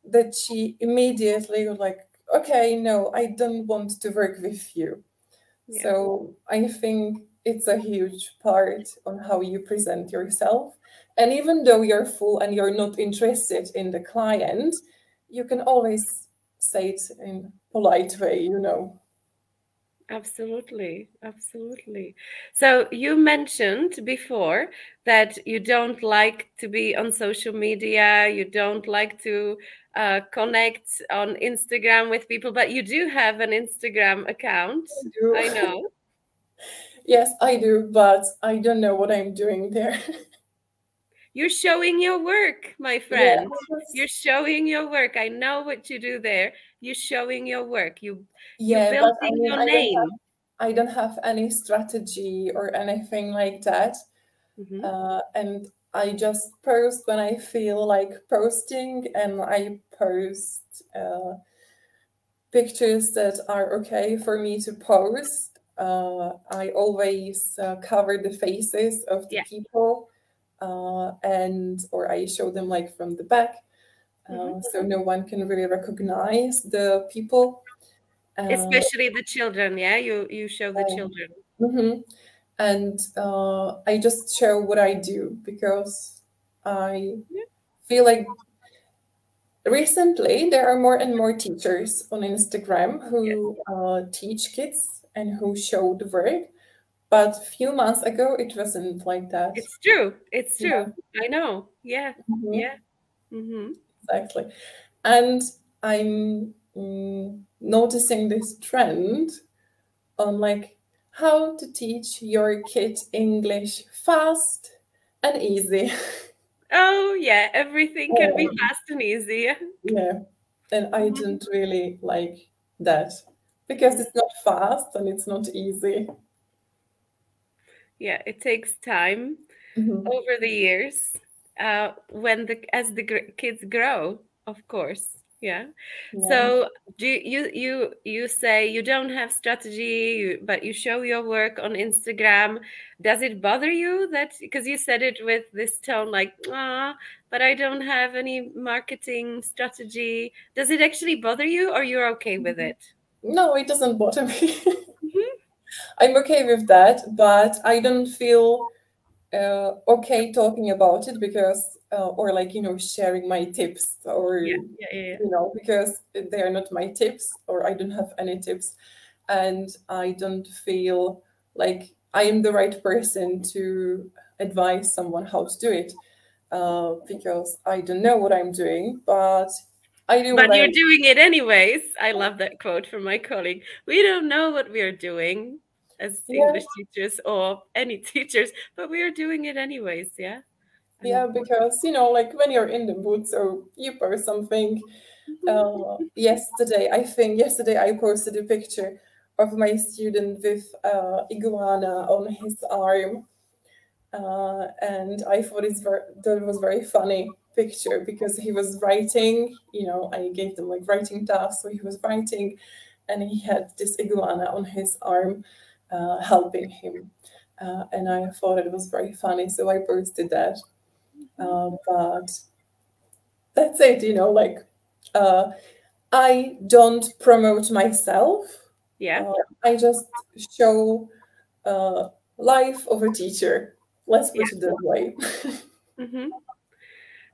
that she immediately was like, okay, no, I don't want to work with you. Yeah. So I think it's a huge part on how you present yourself. And even though you're full and you're not interested in the client, you can always say it in a polite way, Absolutely. Absolutely. So you mentioned before that you don't like to be on social media, you don't like to connect on Instagram with people, but you do have an Instagram account. I know. Yes, I do, but I don't know what I'm doing there. You're showing your work, my friend. Yeah. You're showing your work. I know what you do there. You're showing your work. You're building your name. I don't have any strategy or anything like that. Mm-hmm. And I just post when I feel like posting, and I post pictures that are okay for me to post. I always cover the faces of the people. Or I show them like from the back, so no one can really recognize the people. Especially the children, yeah? You show the children. Mm-hmm. And I just show what I do because I feel like recently there are more and more teachers on Instagram who teach kids and who show the work. But a few months ago, it wasn't like that. It's true. It's true. Yeah. I know. Yeah. Mm-hmm. Yeah. Mm-hmm. Exactly. And I'm noticing this trend on like how to teach your kid English fast and easy. Oh yeah, everything can be fast and easy. Yeah, and I didn't really like that because it's not fast and it's not easy. Yeah, it takes time over the years when as the kids grow, of course. Yeah. So do you say you don't have strategy, but you show your work on Instagram? Does it bother you that, because you said it with this tone like, ah, but I don't have any marketing strategy? Does it actually bother you, or you're okay with it? No, it doesn't bother me. I'm okay with that, but I don't feel okay talking about it because, or like, sharing my tips or, because they are not my tips or I don't have any tips. And I don't feel like I am the right person to advise someone how to do it because I don't know what I'm doing, but I do. But you're doing it anyways. I love that quote from my colleague. We don't know what we are doing as English teachers or any teachers, but we are doing it anyways. Yeah. Yeah, because like when you're in the mood, so you post something. Yesterday I posted a picture of my student with iguana on his arm, and I thought that was very funny picture because he was writing. I gave them like writing tasks, so he was writing, and he had this iguana on his arm, helping him, and I thought it was very funny, so I posted that. But that's it, like I don't promote myself. Yeah. I just show life of a teacher. Let's put it that way.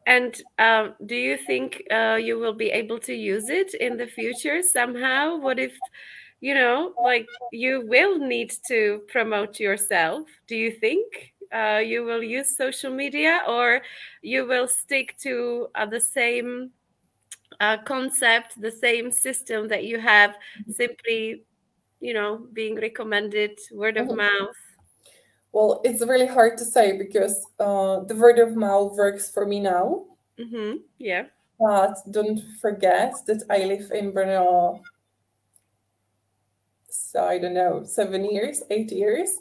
And do you think you will be able to use it in the future somehow? What if, like you will need to promote yourself? Do you think you will use social media, or you will stick to the same concept, the same system that you have, simply, being recommended word of mouth? Well, it's really hard to say because the word of mouth works for me now. Yeah. But don't forget that I live in Brno, so I don't know, 7 years, 8 years.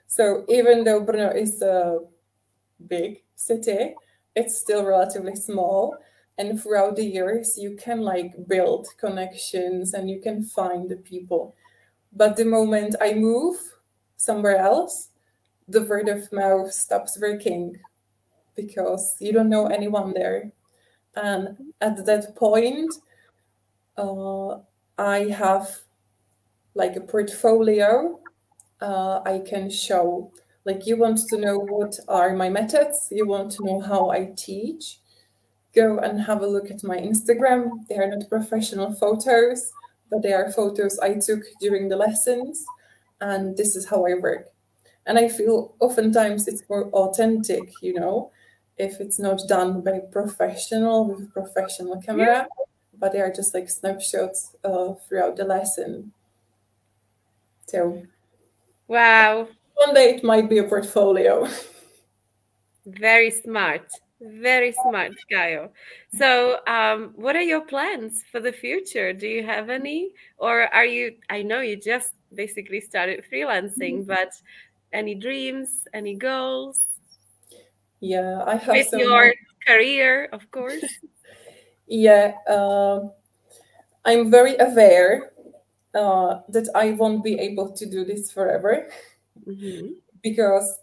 So even though Brno is a big city, it's still relatively small. And throughout the years, you can like build connections and you can find the people. But the moment I move somewhere else, the word of mouth stops working because you don't know anyone there. And at that point, I have like a portfolio I can show. Like, you want to know what are my methods, you want to know how I teach, go and have a look at my Instagram. They are not professional photos, but they are photos I took during the lessons, and this is how I work. And I feel oftentimes it's more authentic, if it's not done by professional with a professional camera, but they are just like snapshots throughout the lesson. So, wow. One day it might be a portfolio. Very smart. Very smart, Gaio. So, what are your plans for the future? Do you have any? Or I know you just basically started freelancing, but any dreams, any goals? Yeah, I have with your career, of course. Yeah, I'm very aware that I won't be able to do this forever because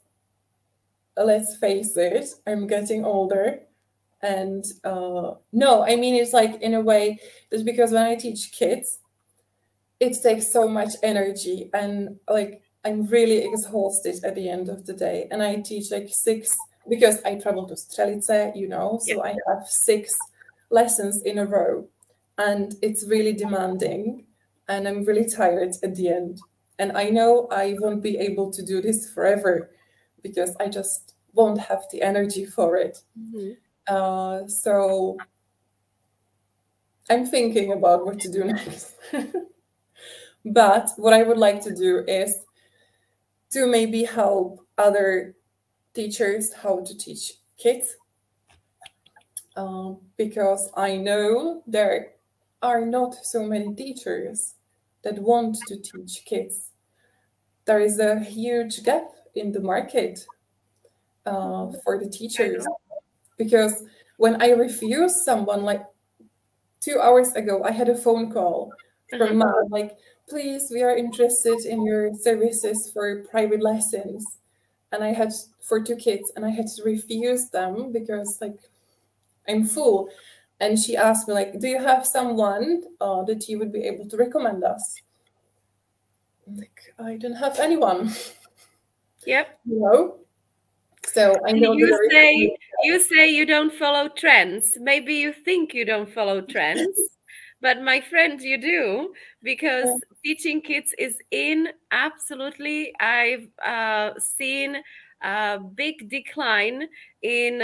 let's face it, I'm getting older. And no, I mean, it's like in a way just because when I teach kids, it takes so much energy and like I'm really exhausted at the end of the day. And I teach like 6, because I travel to Strelice, so I have 6 lessons in a row and it's really demanding and I'm really tired at the end. And I know I won't be able to do this forever because I just won't have the energy for it. So I'm thinking about what to do next. But what I would like to do is to maybe help other teachers how to teach kids. Because I know there are not so many teachers that want to teach kids. There is a huge gap in the market for the teachers. Because when I refuse someone, like 2 hours ago, I had a phone call from mom, like, please, we are interested in your services for private lessons. And I had for 2 kids, and I had to refuse them because like I'm full. And she asked me, like, do you have someone that you would be able to recommend us? I'm like, I don't have anyone. Yep. You know? So I know you say you don't follow trends. Maybe you think you don't follow trends, but my friend, you do, because teaching kids is in absolutely. I've seen a big decline in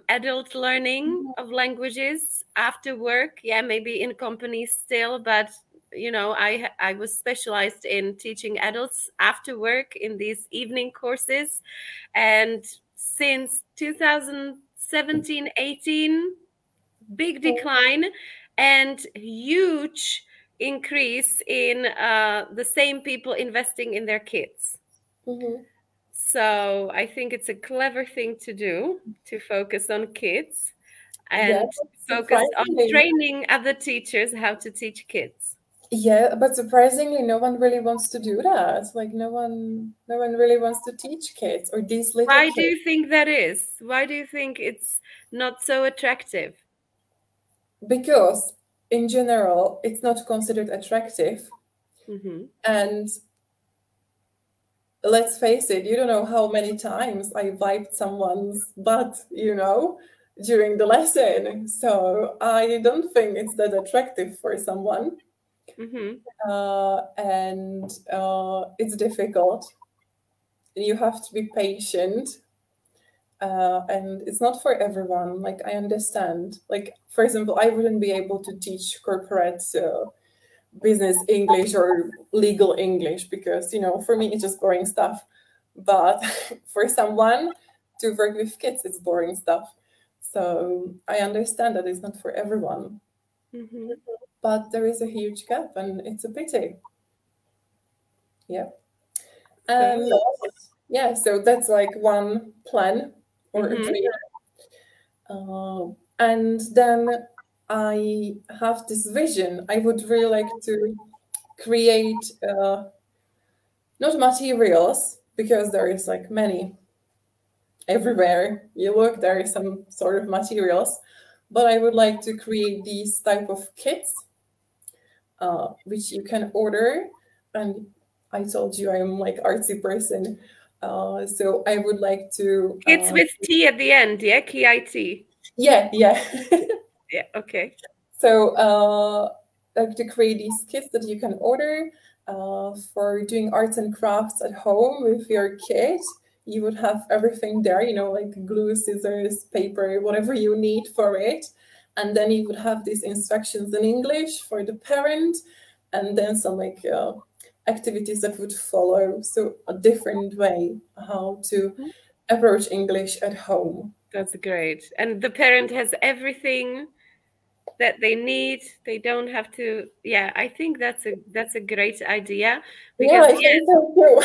adult learning of languages after work. Yeah, maybe in companies still, but you know, I was specialized in teaching adults after work in these evening courses, and since 2017-18, big decline and huge increase in the same people investing in their kids. So I think it's a clever thing to do, to focus on kids and focus on training other teachers how to teach kids. Yeah, but surprisingly, no one really wants to do that. Like no one really wants to teach kids or these little Why kids. do you think that is? Why do you think it's not so attractive? Because in general, it's not considered attractive. And let's face it, you don't know how many times I wiped someone's butt, you know, during the lesson. So I don't think it's that attractive for someone. And it's difficult. You have to be patient. And it's not for everyone. Like, I understand. Like, for example, I wouldn't be able to teach corporate business English or legal English because, you know, for me, it's just boring stuff. But for someone to work with kids, it's boring stuff. So I understand that it's not for everyone. But there is a huge gap, and it's a pity. Yeah. And yeah, so that's like one plan or a dream. And then I have this vision. I would really like to create not materials, because there is like many everywhere you look, there is some sort of materials, but I would like to create these type of kits which you can order. And I told you I'm like artsy person, so I would like to Kids with T at the end, yeah, KIT. Yeah. Yeah, okay. So like to create these kits that you can order for doing arts and crafts at home with your kid. You would have everything there, you know, like glue, scissors, paper, whatever you need for it. And then you would have these instructions in English for the parent, and then some like activities that would follow. So a different way how to approach English at home. That's great. And the parent has everything that they need. They don't have to. Yeah, I think that's a great idea. Because I think so too.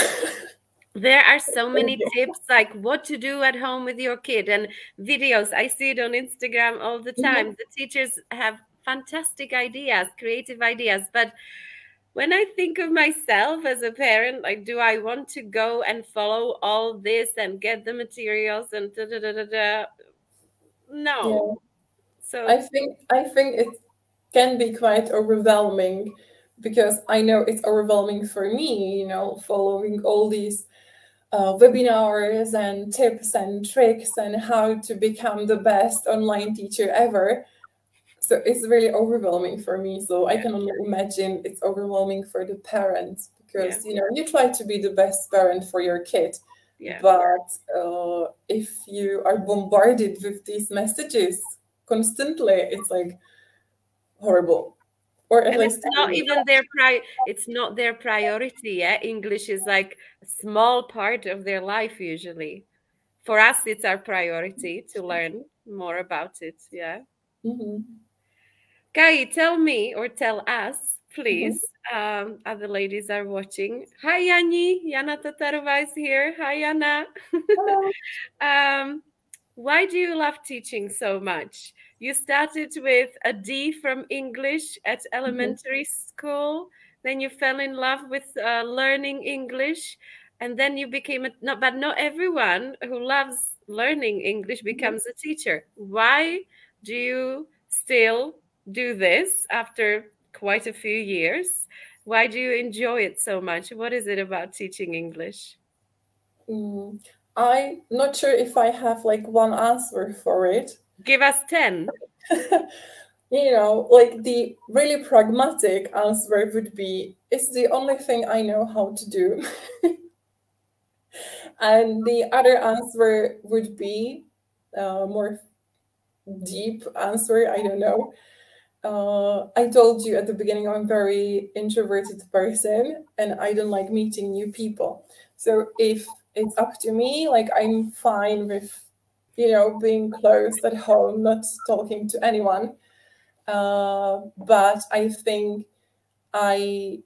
There are so many tips, like what to do at home with your kid, and videos. I see it on Instagram all the time. The teachers have fantastic ideas, creative ideas. But when I think of myself as a parent, like, do I want to go and follow all this and get the materials and da da da da da? No. Yeah. So I think it can be quite overwhelming, because I know it's overwhelming for me, you know, following all these webinars and tips and tricks and how to become the best online teacher ever. So it's really overwhelming for me. So I can only imagine it's overwhelming for the parents, because you know, you try to be the best parent for your kid. But if you are bombarded with these messages constantly, it's like, horrible. Or at and least it's not even it's not their priority. Yeah, English is like a small part of their life usually. For us, it's our priority to learn more about it. Yeah. Kai, tell me or tell us, please. Other ladies are watching. Hi, Yanni. Jana Tatarova is here. Hi, Jana. Why do you love teaching so much? You started with a D from English at elementary school. Then you fell in love with learning English. And then you became but not everyone who loves learning English becomes a teacher. Why do you still do this after quite a few years? Why do you enjoy it so much? What is it about teaching English? I'm not sure if I have like one answer for it. Give us 10. You know, like the really pragmatic answer would be, it's the only thing I know how to do. And the other answer would be more deep answer, I don't know. I told you at the beginning I'm a very introverted person and I don't like meeting new people. So if it's up to me, like I'm fine with, you know, being closed at home, not talking to anyone. But I think I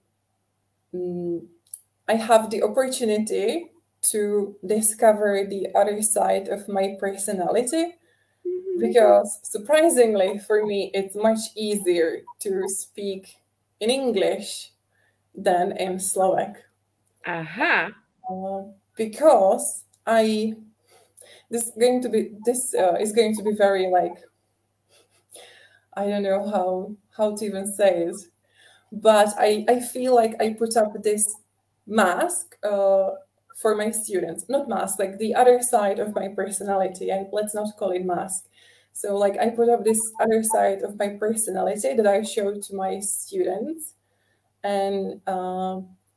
have the opportunity to discover the other side of my personality. Because surprisingly for me, it's much easier to speak in English than in Slovak. Because this is going to be very like, I don't know how to even say it, but I feel like I put up this mask for my students, not mask, like the other side of my personality, and let's not call it mask. So like I put up this other side of my personality that I show to my students, and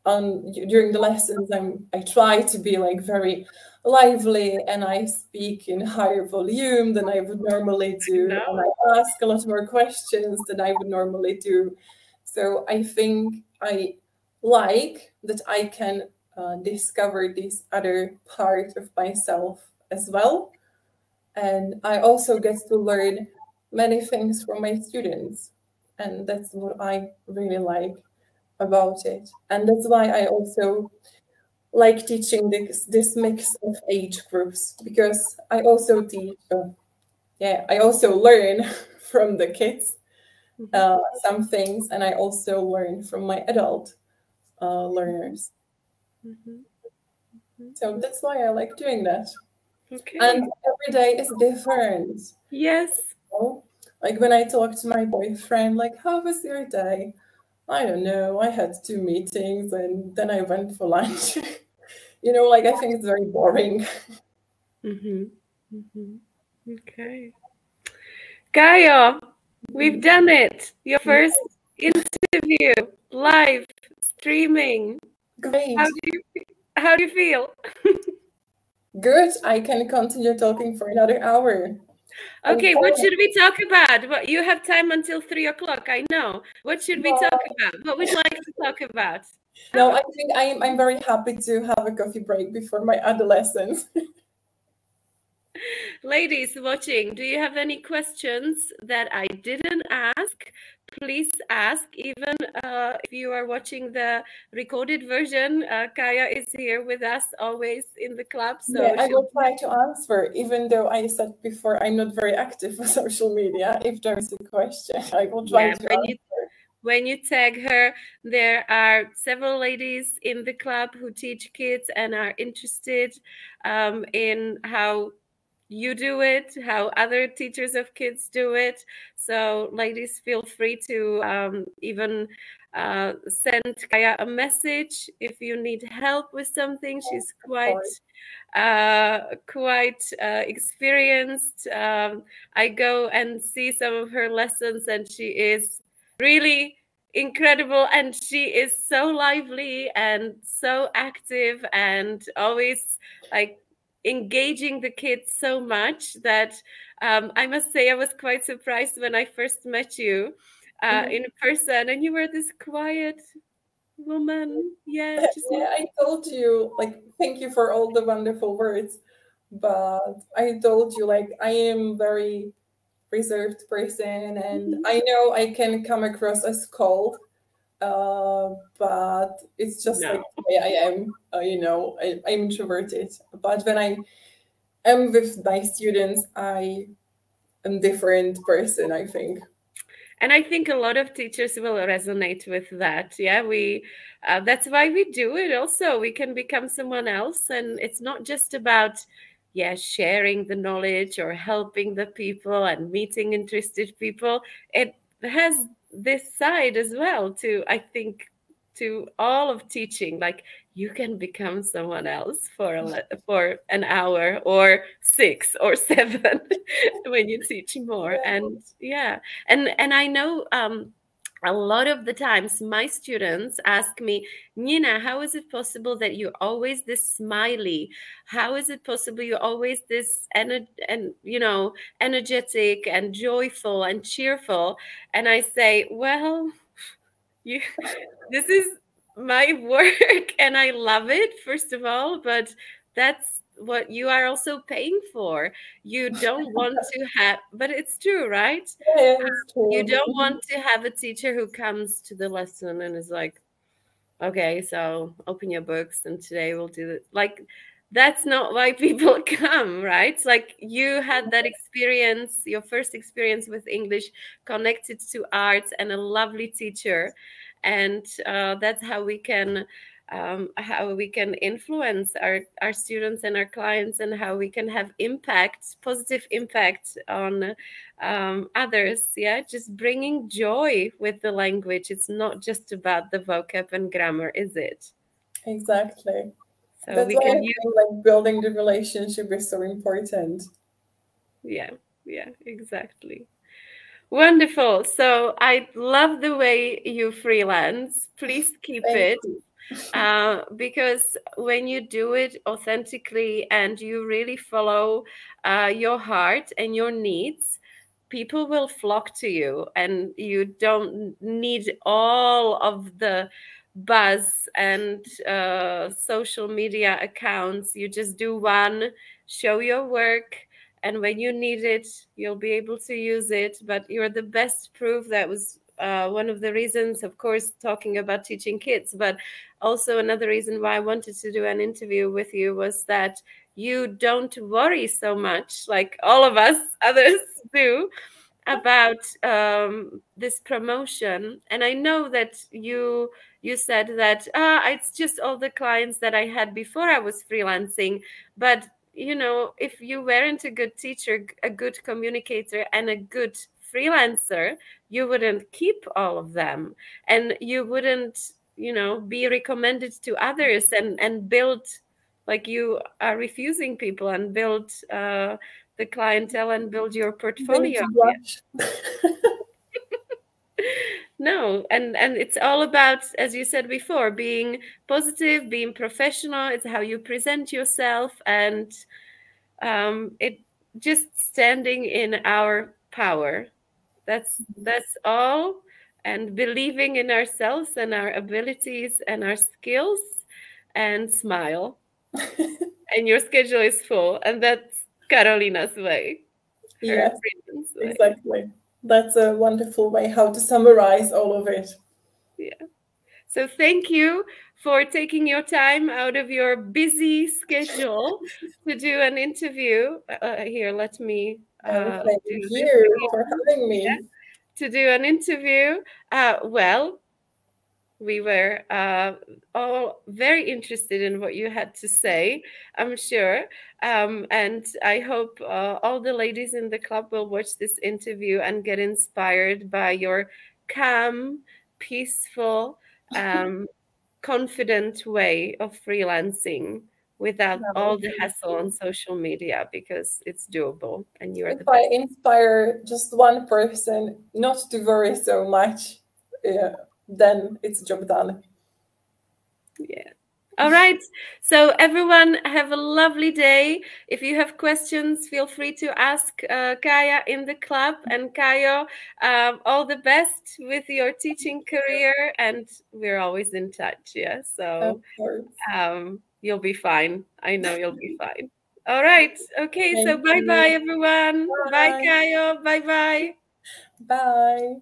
during the lessons I try to be like very lively and I speak in higher volume than I would normally do, and I ask a lot more questions than I would normally do. So I think I like that I can discover this other part of myself as well. And I also get to learn many things from my students. And that's what I really like about it. And that's why I also like teaching this mix of age groups, because I also teach, I also learn from the kids some things, and I also learn from my adult learners. So that's why I like doing that. Okay. And every day is different. Yes. You know? Like when I talk to my boyfriend, like, how was your day? I don't know. I had 2 meetings and then I went for lunch. You know, like I think it's very boring. Okay. Gaia, we've done it. Your first interview, live streaming. Great. How do you feel? Good. I can continue talking for another hour. Okay, what should we talk about? Well, you have time until 3 o'clock, I know. What should we talk about? What would you like to talk about? No, I think I'm very happy to have a coffee break before my other lessons. Ladies watching, do you have any questions that I didn't ask? Please ask. Even if you are watching the recorded version, Kaya is here with us always in the club. So yeah, I will try to answer, even though I said before I'm not very active on social media. If there's a question, I will try to answer. When you tag her, there are several ladies in the club who teach kids and are interested in how you do it, how other teachers of kids do it. So ladies, feel free to even send Kaya a message if you need help with something. She's quite experienced. I go and see some of her lessons and she is really incredible, and she is so lively and so active and always like engaging the kids so much that I must say I was quite surprised when I first met you. in person, and you were this quiet woman. Yeah, just Yeah, I told you, like, thank you for all the wonderful words, but I told you, like, I am very reserved person, and I know I can come across as cold, but it's just no. like the way I am. I'm introverted, but when I am with my students, I am different person, I think. And I think a lot of teachers will resonate with that. Yeah, that's why we do it also. We can become someone else. And it's not just about, sharing the knowledge or helping the people and meeting interested people. It has this side as well to, I think, to all of teaching. Like, you can become someone else for an hour or 6 or 7 when you teach more. And and I know a lot of the times my students ask me, Nina, how is it possible that you're always this smiley? How is it possible you're always this energetic and joyful and cheerful? And I say, well, this is my work and I love it, first of all, but that's what you are also paying for. You don't want to have, but it's true, right? Yeah, it's You true. don't want to have a teacher who comes to the lesson and is like, okay, so open your books and today we'll do it. Like, that's not why people come, right? It's like you had that experience, your first experience with English connected to arts and a lovely teacher. And that's how we can influence our students and our clients, and how we can have positive impact on others. Yeah, just bringing joy with the language. It's not just about the vocab and grammar, is it? Exactly. So That's we why I can think like building the relationship is so important. yeah, exactly. Wonderful. So I love the way you freelance. Please keep Thank it. you. Because when you do it authentically and you really follow your heart and your needs, people will flock to you, and you don't need all of the buzz and social media accounts. You just do one, show your work, and when you need it, you'll be able to use it. But you're the best proof. That was one of the reasons, of course, talking about teaching kids, but also another reason why I wanted to do an interview with you was that you don't worry so much, like all of us others do, about this promotion. And I know that you said that it's just all the clients that I had before I was freelancing. But if you weren't a good teacher, a good communicator, and a good freelancer, you wouldn't keep all of them, and you wouldn't be recommended to others and build, like you are refusing people, and build the clientele and build your portfolio. No, and it's all about, as you said before, being positive, being professional. It's how you present yourself, and it just standing in our power. That's all, and believing in ourselves and our abilities and our skills, and smile. And your schedule is full, and that's Karolina's way. Yes, exactly. That's a wonderful way how to summarize all of it. Yeah. So thank you for taking your time out of your busy schedule to do an interview. Here, let me. Thank you for having me. Yeah, to do an interview. Well, we were all very interested in what you had to say, I'm sure. And I hope all the ladies in the club will watch this interview and get inspired by your calm, peaceful, confident way of freelancing without all the hassle on social media, because it's doable and you are the best. If I inspire just one person not to worry so much, then it's job done. Yeah. All right. So everyone have a lovely day. If you have questions, feel free to ask Kaya in the club. And Kayo, all the best with your teaching career. And we're always in touch. Yeah. So you'll be fine. I know you'll be fine. All right. Okay. So bye-bye, everyone. Bye, Kayo. Bye-bye. Bye.